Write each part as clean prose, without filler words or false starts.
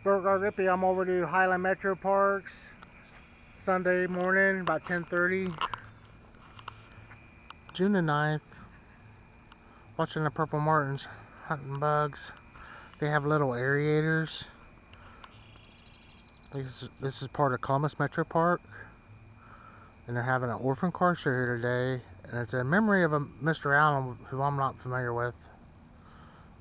Rippy. I'm over to Highland Metro Parks Sunday morning about 10:30. June the 9th. Watching the purple martins hunting bugs. They have little aerators. This is part of Columbus Metro Park. And they're having an Orphan Carshow here today. And it's in memory of a Mr. Allen, who I'm not familiar with.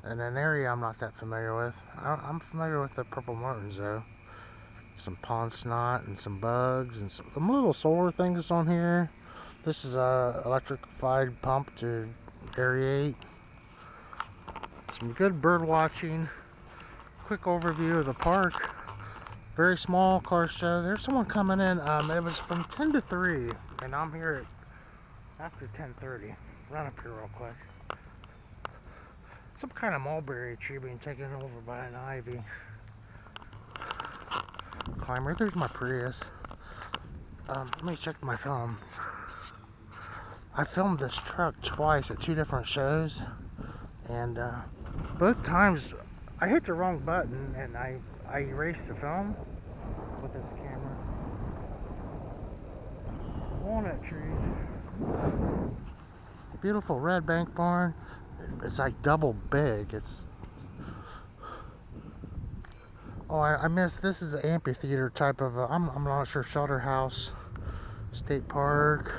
And an area I'm not that familiar with. I'm familiar with the purple martins though. Some pond snot and some bugs and some little solar things on here. This is a electrified pump to aerate. Some good bird watching. Quick overview of the park. Very small car show. There's someone coming in. It was from 10 to 3, and I'm here at after 10:30. Run up here real quick. Some kind of mulberry tree being taken over by an ivy. Climber. There's my Prius. Let me check my film. I filmed this truck twice at 2 different shows, and both times I hit the wrong button and I erased the film with this camera. Walnut trees. Beautiful red bank barn. It's like double big. Oh, I missed. This is an amphitheater type of. I'm not sure. Shelter house, state park.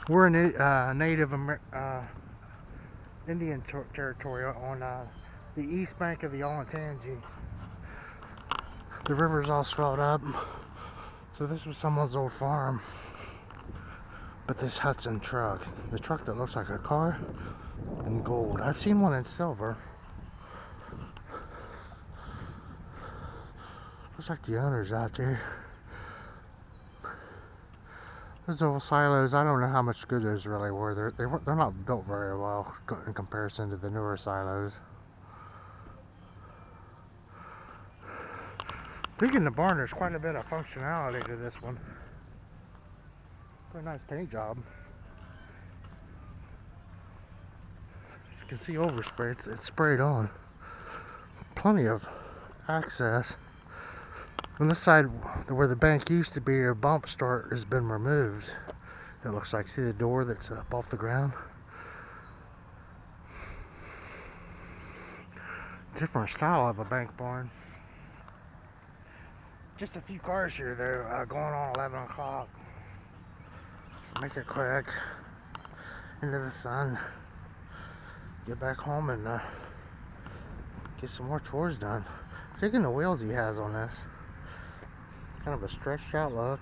We're in Native Indian territory on the east bank of the Olentangy. The river's all swelled up, so this was someone's old farm. But this Hudson truck, the truck that looks like a car, in gold. I've seen one in silver. Looks like the owner's out there. Those old silos, I don't know how much good those really were. They're not built very well in comparison to the newer silos. Digging the barn, there's quite a bit of functionality to this one. Pretty nice paint job. As you can see, overspray. It's sprayed on. Plenty of access. On this side, where the bank used to be, a bump start has been removed. It looks like. See the door that's up off the ground? Different style of a bank barn. Just a few cars here though, going on 11 o'clock. Let's make it quick. Into the sun. Get back home and get some more chores done. Taking the wheels he has on this. Kind of a stretched out look.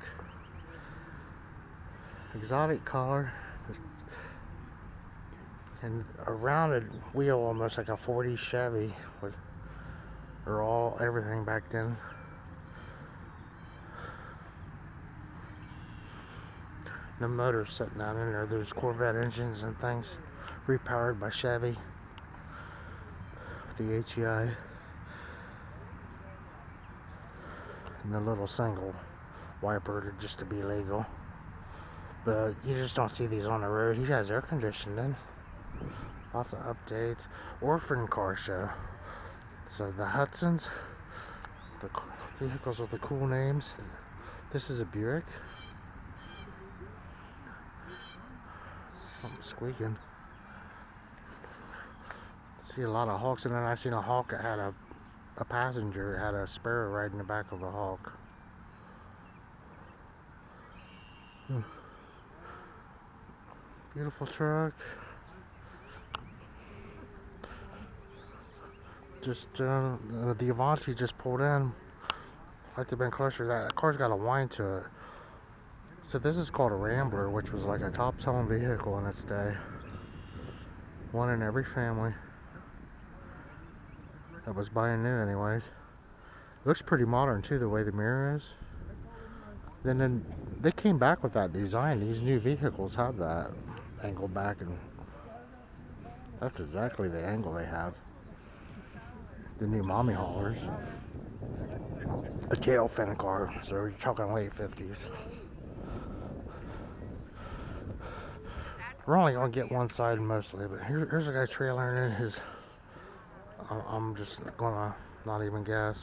Exotic color. And a rounded wheel, almost like a 40 Chevy. Or everything back then. The motor's sitting down in there. There's Corvette engines and things. Repowered by Chevy. With the HEI. And the little single wiper just to be legal. But you just don't see these on the road. He has air conditioning. Lots of updates. Orphan Carshow. So the Hudsons, the vehicles with the cool names. This is a Buick. Something squeaking. See a lot of Hawks, and then I seen a Hawk that had a passenger. It had a sparrow right in the back of the Hawk. Beautiful truck. Just the Avanti just pulled in. Like they've been closer. That car's got a whine to it. So this is called a Rambler, which was like a top-selling vehicle in its day. One in every family. That was brand new anyways. Looks pretty modern too, the way the mirror is. Then they came back with that design. These new vehicles have that angle back, and that's exactly the angle they have. The new mommy haulers. A tail fin car, so you're talking late 50s. We're only gonna get one side mostly, but here's a guy trailering in his I'm just gonna not even guess.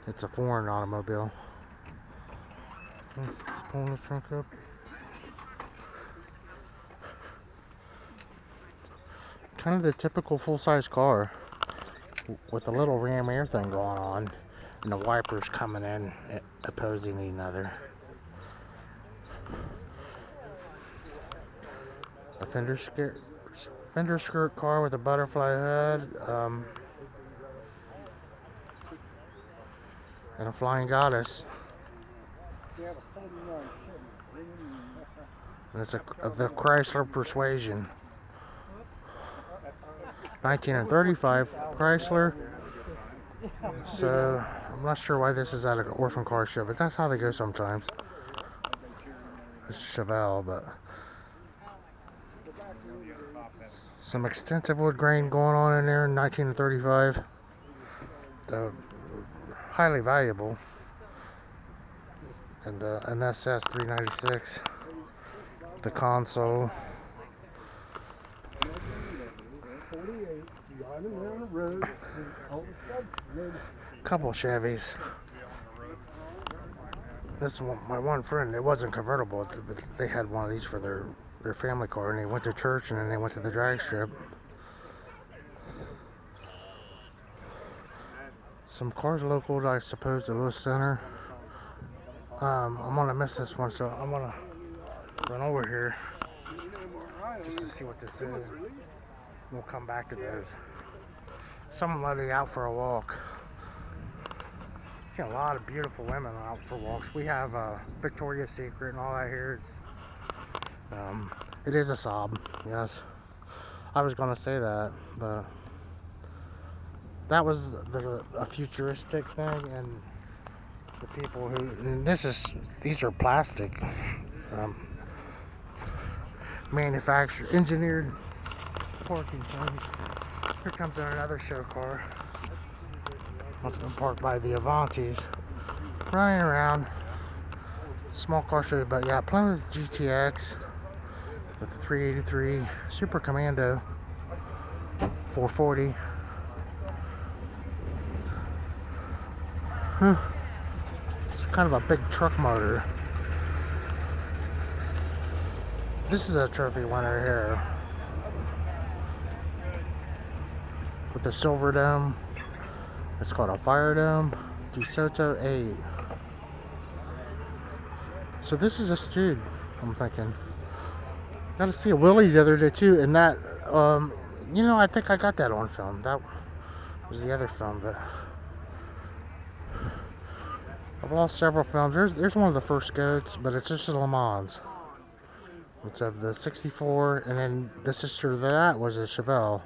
It's a foreign automobile. Just pulling the trunk up. Kind of the typical full-size car with a little ram air thing going on, and the wipers coming in opposing one another. A fender skirt car with a butterfly hood, and a flying goddess. And it's the Chrysler Persuasion. 1935 Chrysler. So I'm not sure why this is at an Orphan car show, but that's how they go sometimes. It's Chevelle, but some extensive wood grain going on in there in 1935. Highly valuable. And an SS 396. The console. Couple Chevys. This is my one friend. It wasn't convertible, but they had one of these for their family car, and they went to church, and then they went to the drag strip. Some cars local, I suppose, to Lewis Center. I'm gonna miss this one, so I'm gonna run over here just to see what this is. We'll come back to those. Someone let me out for a walk. See a lot of beautiful women out for walks. We have Victoria's Secret and all that here. It is a sob, yes. I was gonna say that, but that was a futuristic thing, and the people who, and these are plastic, manufactured, engineered parking things. Here comes another show car. Wants to park by the Avantis, running around. Small car show, but yeah, Plymouth GTX with the 383 Super Commando 440. It's kind of a big truck motor. This is a trophy winner here with the silver dome. It's called a Fire Dome DeSoto 8. So this is a Stud, I'm thinking. Got to see a Willys the other day too, and that, you know, I think I got that on film. That was the other film, but I've lost several films. There's one of the first goats, but it's just a Le Mans. It's of the 64, and then the sister of that was a Chevelle.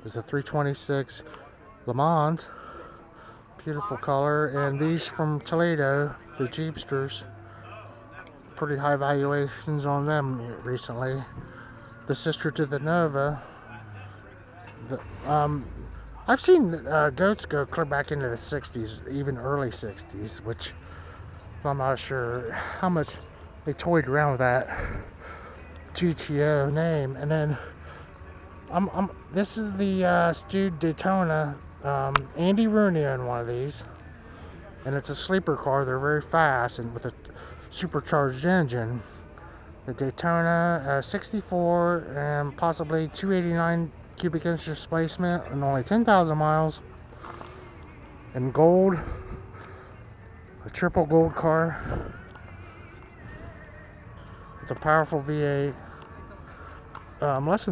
It's a 326 Le Mans. Beautiful color, and these from Toledo, the Jeepsters. Pretty high valuations on them recently. The sister to the Nova. I've seen goats go clear back into the 60s, even early 60s, which I'm not sure how much they toyed around with that GTO name. And then this is the Stud Daytona. Andy Rooney owned one of these, and it's a sleeper car. They're very fast and with a supercharged engine. The Daytona 64 and possibly 289 cubic inch displacement and only 10,000 miles. In gold, a triple gold car with a powerful V8. Less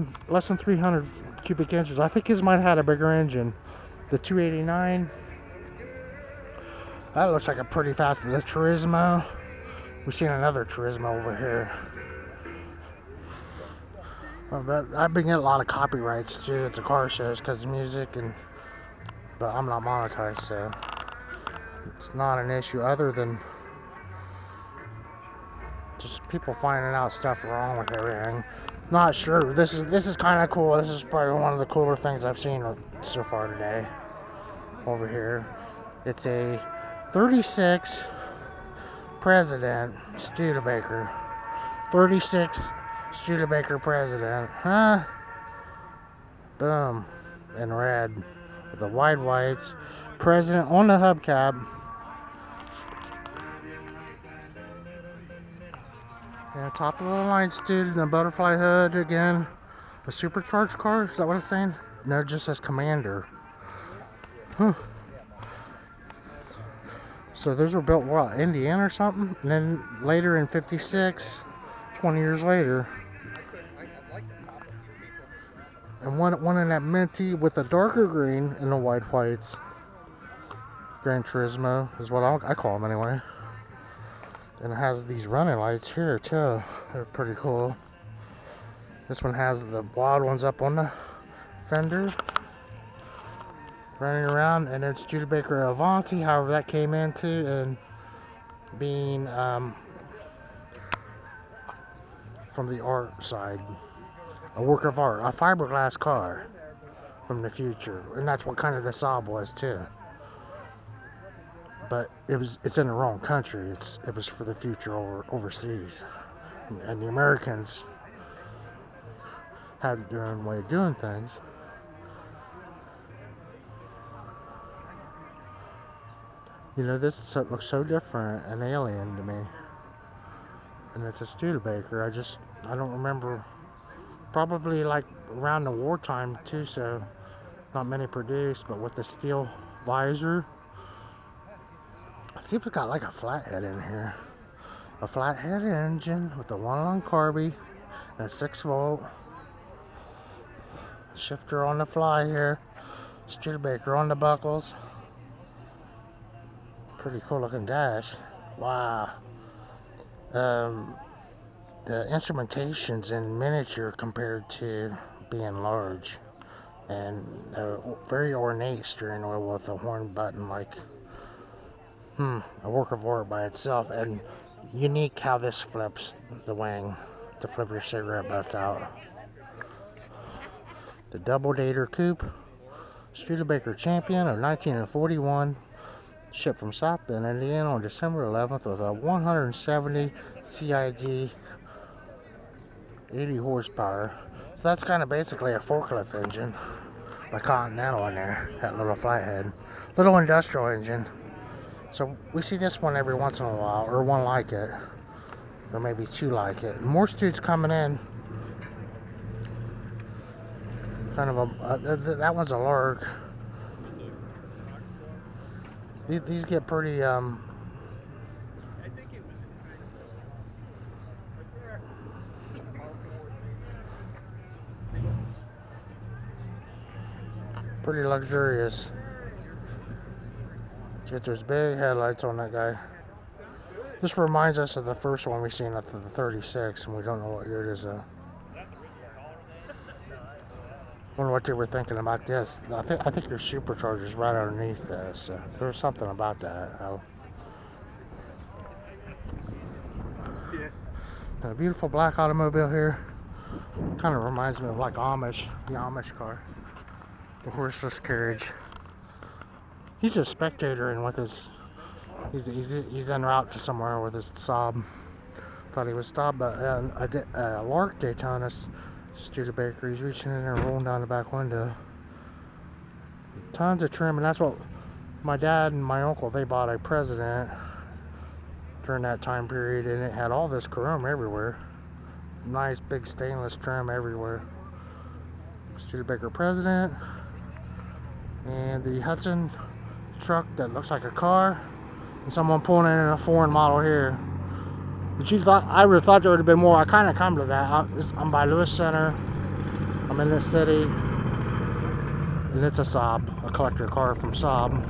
than 300 cubic inches. I think his might have had a bigger engine. The 289. That looks like a pretty fast. The Turismo. We've seen another Turismo over here. But I've been getting a lot of copyrights too at the car shows because of music, but I'm not monetized, so it's not an issue other than just people finding out stuff wrong with everything. Not sure. This is kind of cool. This is probably one of the cooler things I've seen so far today. Over here, it's a 36 President Studebaker. 36 Studebaker President. Boom. In red. With the wide whites. President on the hubcap. Yeah, top of the line student, a butterfly hood again. A supercharged car, is that what it's saying? No, it just says Commander. Huh. So those were built, what, Indiana or something? And then later in 56, 20 years later. And one in that minty with a darker green and the white whites. Gran Turismo is what I call them anyway. And it has these running lights here too. They're pretty cool. This one has the wild ones up on the fender. Running around, and it's Studebaker Avanti, however that came into, and being from the art side. A work of art, a fiberglass car from the future. And that's what kind of the Saab was too. But it's in the wrong country. It was for the future overseas. And the Americans had their own way of doing things. You know, this looks so different and alien to me. And it's a Studebaker. I don't remember. Probably like around the wartime too, so not many produced, but with the steel visor. See if it's got like a flathead in here. A flathead engine with a 1-lung carby and a 6-volt shifter on the fly here. Studebaker on the buckles. Pretty cool looking dash. Wow. The instrumentation's in miniature compared to being large. And a very ornate steering wheel with a horn button, like a work of art by itself. And unique how this flips the wing to flip your cigarette butts out. The Double Dater Coupe, Studebaker Champion of 1941, shipped from South Bend, Indiana on December 11th with a 170 CIG 80 horsepower. So that's kind of basically a forklift engine. A Continental in there, that little flathead. Little industrial engine. So we see this one every once in a while, or one like it. Or maybe two like it. More students coming in. Kind of a, that one's a lark. These get pretty, pretty luxurious. Get those big headlights on that guy. This reminds us of the first one we seen at the 36, and we don't know what year it is. Wonder what they were thinking about this. I think your supercharger's right underneath this. There's something about that. A beautiful black automobile here. Kind of reminds me of like Amish, the Amish car. The horseless carriage. He's a spectator and with his, he's en route to somewhere with his Saab. Thought he was stopped, but a Lark Daytona Studebaker. He's reaching in there and rolling down the back window. Tons of trim, and that's what my dad and my uncle, they bought a President during that time period, and it had all this chrome everywhere. Nice big stainless trim everywhere. Studebaker President. And the Hudson truck that looks like a car, and someone pulling in a foreign model here. But I would have thought there would have been more. I kind of come to that. I'm by Lewis Center. I'm in this city, and it's a Saab, a collector car from Saab.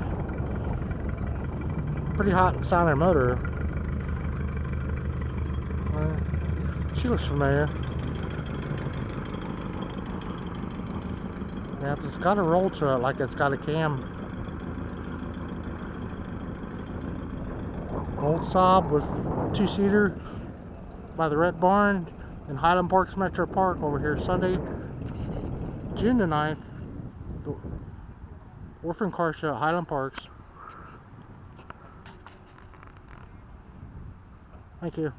Pretty hot sounding motor. She looks familiar. Yeah, it's got a roll to it, like it's got a cam. Old Saab with 2-seater by the Red Barn in Highland Parks Metro Park over here Sunday, June the 9th. The Orphan Carshow at Highland Parks. Thank you.